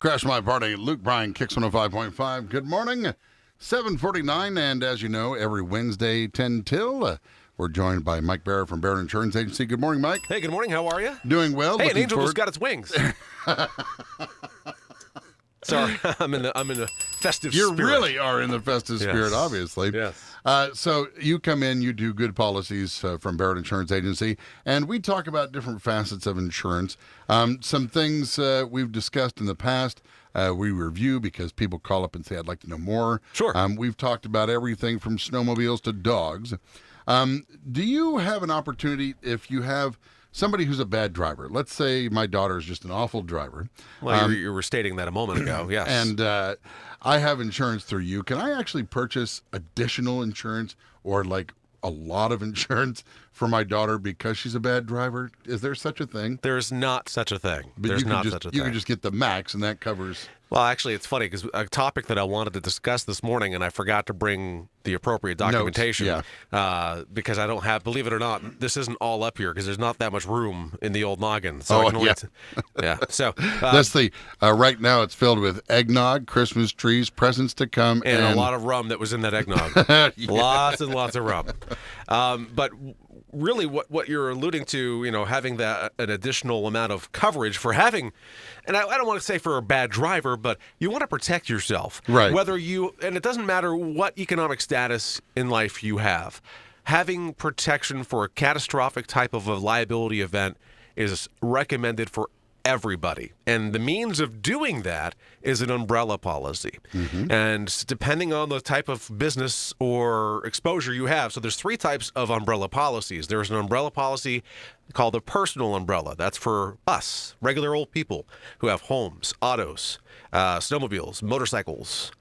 Crash My Party, Luke Bryan, Kicks 105.5. Good morning, 7:49, and as you know, every Wednesday, 10 till, we're joined by Mike Barrett from Barrett Insurance Agency. Good morning, Mike. Hey, good morning. How are you? Doing well. Hey, an Looking angel forward- just got its wings. Sorry, I'm in the festive You spirit. really are in the festive spirit, obviously. Yes. So you come in, you do good policies from Barrett Insurance Agency, and we talk about different facets of insurance. Some things we've discussed in the past, we review because people call up and say, I'd like to know more. Sure. We've talked about everything from snowmobiles to dogs. Do you have an opportunity if you have somebody who's a bad driver? Let's say my daughter is just an awful driver. Well, you were stating that a moment ago, yes. And I have insurance through you. Can I actually purchase additional insurance or like a lot of insurance for my daughter because she's a bad driver? Is there such a thing? There's not such a thing. But There's you not can such a just, you thing. can just get the max, and that covers. Well, actually, it's funny because a topic that I wanted to discuss this morning, and I forgot to bring the appropriate documentation because I don't have, believe it or not, this isn't all up here because there's not that much room in the old noggin. So I can only yeah. So That's the right now it's filled with eggnog, Christmas trees, presents to come, and a lot of rum that was in that eggnog. Lots and lots of rum. But really what you're alluding to, having an additional amount of coverage for having, and I don't want to say for a bad driver, but you want to protect yourself. Right. And it doesn't matter what economic status in life you have. Having protection for a catastrophic type of a liability event is recommended for everybody. And the means of doing that is an umbrella policy. Mm-hmm. And depending on the type of business or exposure you have, so there's three types of umbrella policies. There's an umbrella policy called a personal umbrella. That's for us, regular old people who have homes, autos, snowmobiles, motorcycles,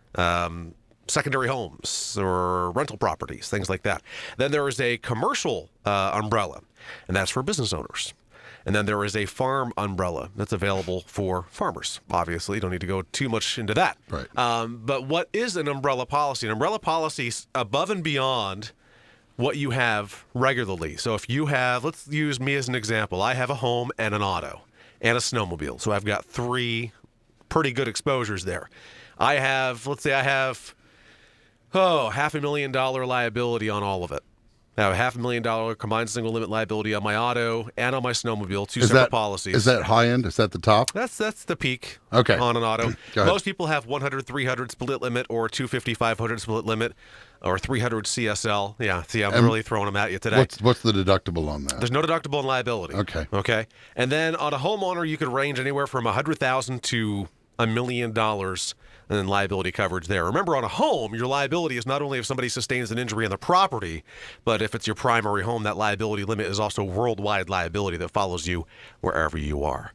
secondary homes or rental properties, things like that. Then there is a commercial umbrella, and that's for business owners. And then there is a farm umbrella that's available for farmers. Obviously, you don't need to go too much into that. Right. But what is an umbrella policy? An umbrella policy is above and beyond what you have regularly. So if you have, let's use me as an example. I have a home and an auto and a snowmobile. So I've got three pretty good exposures there. Let's say I have $500,000 liability on all of it. I have $500,000 combined single limit liability on my auto and on my snowmobile, two separate policies. Is that high end? Is that the top? That's the peak Okay. on an auto. Go ahead. Most people have 100, 300 split limit or 250, 500 split limit or 300 CSL. Yeah, see, I'm really throwing them at you today. What's the deductible on that? There's no deductible on liability. Okay. And then on a homeowner, you could range anywhere from $100,000 to $1 million and then liability coverage there. Remember, on a home, your liability is not only if somebody sustains an injury on the property, but if it's your primary home, that liability limit is also worldwide liability that follows you wherever you are.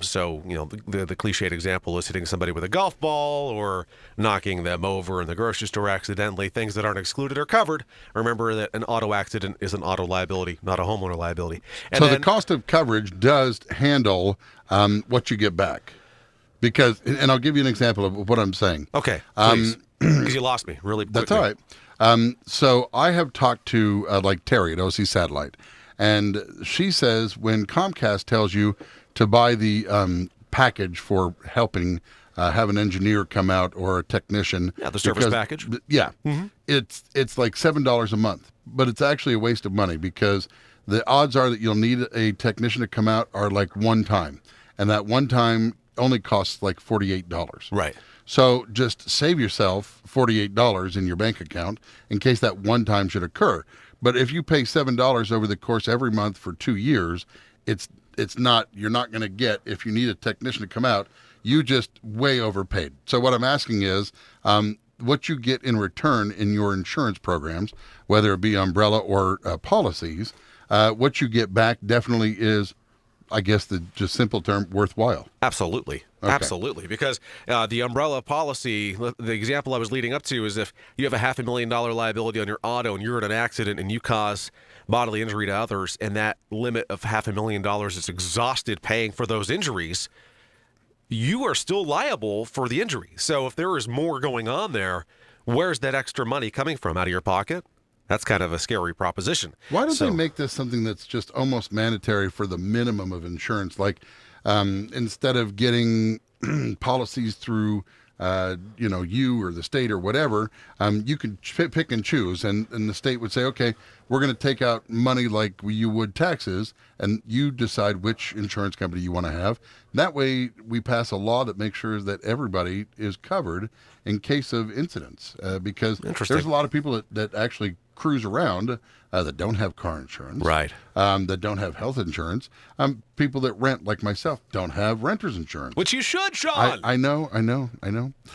So, the cliched example is hitting somebody with a golf ball or knocking them over in the grocery store accidentally. Things that aren't excluded are covered. Remember that an auto accident is an auto liability, not a homeowner liability. And so the cost of coverage does handle what you get back. Because, and I'll give you an example of what I'm saying. Okay, please. Because you lost me really quickly. That's all right. So I have talked to like Terry at OC Satellite, and she says when Comcast tells you to buy the package for helping have an engineer come out or a technician. Yeah, the service package. Yeah. Mm-hmm. It's like $7 a month, but it's actually a waste of money because the odds are that you'll need a technician to come out are like one time, and that one time only costs like $48. Right. So just save yourself $48 in your bank account in case that one time should occur. But if you pay $7 over the course every month for 2 years, you're not going to get, if you need a technician to come out, you just way overpaid. So what I'm asking is what you get in return in your insurance programs, whether it be umbrella or policies, what you get back definitely is, I guess the just simple term, worthwhile. Absolutely. Okay. Absolutely. Because the umbrella policy, the example I was leading up to is if you have a $500,000 liability on your auto and you're in an accident and you cause bodily injury to others and that limit of $500,000 is exhausted paying for those injuries, you are still liable for the injury. So if there is more going on there, where's that extra money coming from? Out of your pocket? That's kind of a scary proposition. Why don't they make this something that's just almost mandatory for the minimum of insurance? Like instead of getting policies through you or the state or whatever, you can pick and choose, and the state would say, okay, we're going to take out money like you would taxes, and you decide which insurance company you want to have. That way, we pass a law that makes sure that everybody is covered in case of incidents, because there's a lot of people that actually cruise around that don't have car insurance, Right. That don't have health insurance. People that rent, like myself, don't have renter's insurance. Which you should, Sean. I know.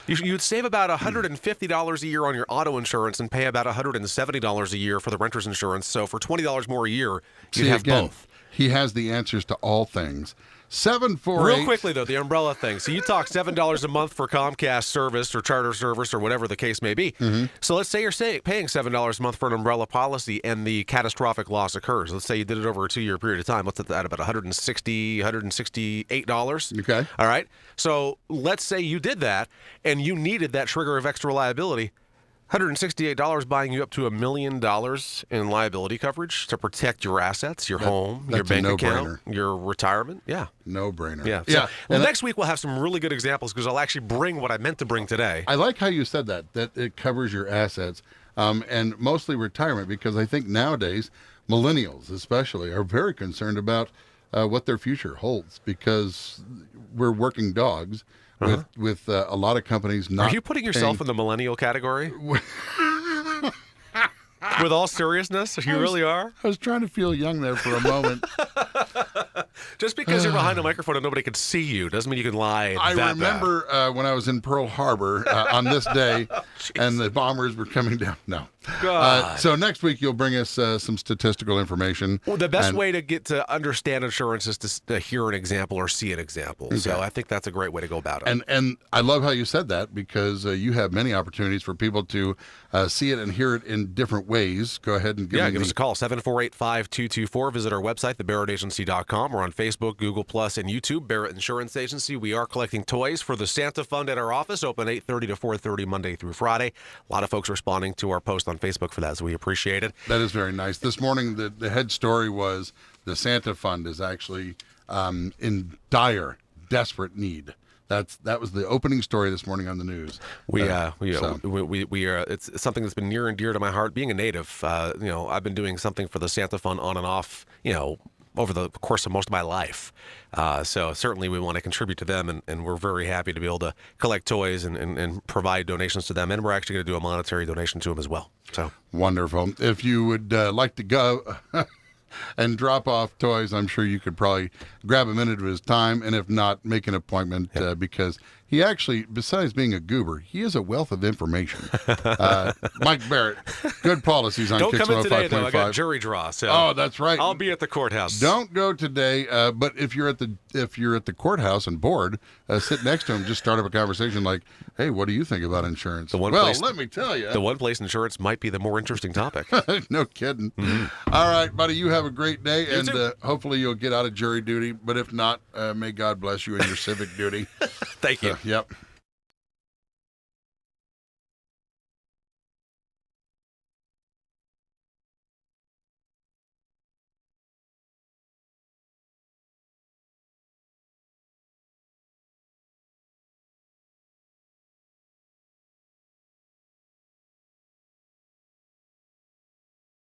You'd save about $150 a year on your auto insurance and pay about $170 a year for the renter's insurance. So for $20 more a year, you'd have both. He has the answers to all things. 748. Real quickly, though, the umbrella thing. So you talk $7 a month for Comcast service or Charter service or whatever the case may be. Mm-hmm. So let's say you're paying $7 a month for an umbrella policy and the catastrophic loss occurs. Let's say you did it over a 2-year period of time. Let's set that about $168. Okay. All right. So let's say you did that and you needed that trigger of extra liability. $168 buying you up to $1 million in liability coverage to protect your assets, your home, your bank account, your retirement. Yeah. No brainer. Yeah. So, well, next week we'll have some really good examples because I'll actually bring what I meant to bring today. I like how you said that it covers your assets, and mostly retirement, because I think nowadays millennials especially are very concerned about what their future holds, because we're working dogs. With a lot of companies not. Are you putting yourself in the millennial category? With all seriousness, you really are? I was trying to feel young there for a moment. Just because you're behind a microphone and nobody can see you doesn't mean you can lie. I remember when I was in Pearl Harbor on this day, and the bombers were coming down. No. So next week you'll bring us some statistical information. Well, the best way to get to understand insurance is to hear an example or see an example. Okay. So I think that's a great way to go about it. And I love how you said that, because you have many opportunities for people to see it and hear it in different ways. Go ahead and give us a call, 748-5224. Visit our website, thebarrettagency.com. We're on Facebook, Google+, and YouTube, Barrett Insurance Agency. We are collecting toys for the Santa Fund at our office, open 8:30 to 4:30 Monday through Friday. A lot of folks responding to our post on Facebook for that, so we appreciate it. That is very nice. This morning, the head story was the Santa Fund is actually in dire, desperate need. That was the opening story this morning on the news. We are. It's something that's been near and dear to my heart. Being a native, I've been doing something for the Santa Fund on and off, over the course of most of my life. So certainly we want to contribute to them, and we're very happy to be able to collect toys and provide donations to them. And we're actually going to do a monetary donation to them as well. So wonderful. If you would like to go and drop off toys, I'm sure you could probably grab a minute of his time, and if not, make an appointment, because he actually, besides being a goober, he is a wealth of information. Mike Barrett, good policies on Don't Kicks come in today, 105.5. though. I got jury draw. So oh, that's right. I'll be at the courthouse. Don't go today, but if you're at the courthouse and bored, sit next to him, just start up a conversation like, "Hey, what do you think about insurance?" Let me tell you, the one place insurance might be the more interesting topic. No kidding. Mm-hmm. All right, buddy, you have a great day, and hopefully you'll get out of jury duty. But if not, may God bless you in your civic duty. Thank you. Yep.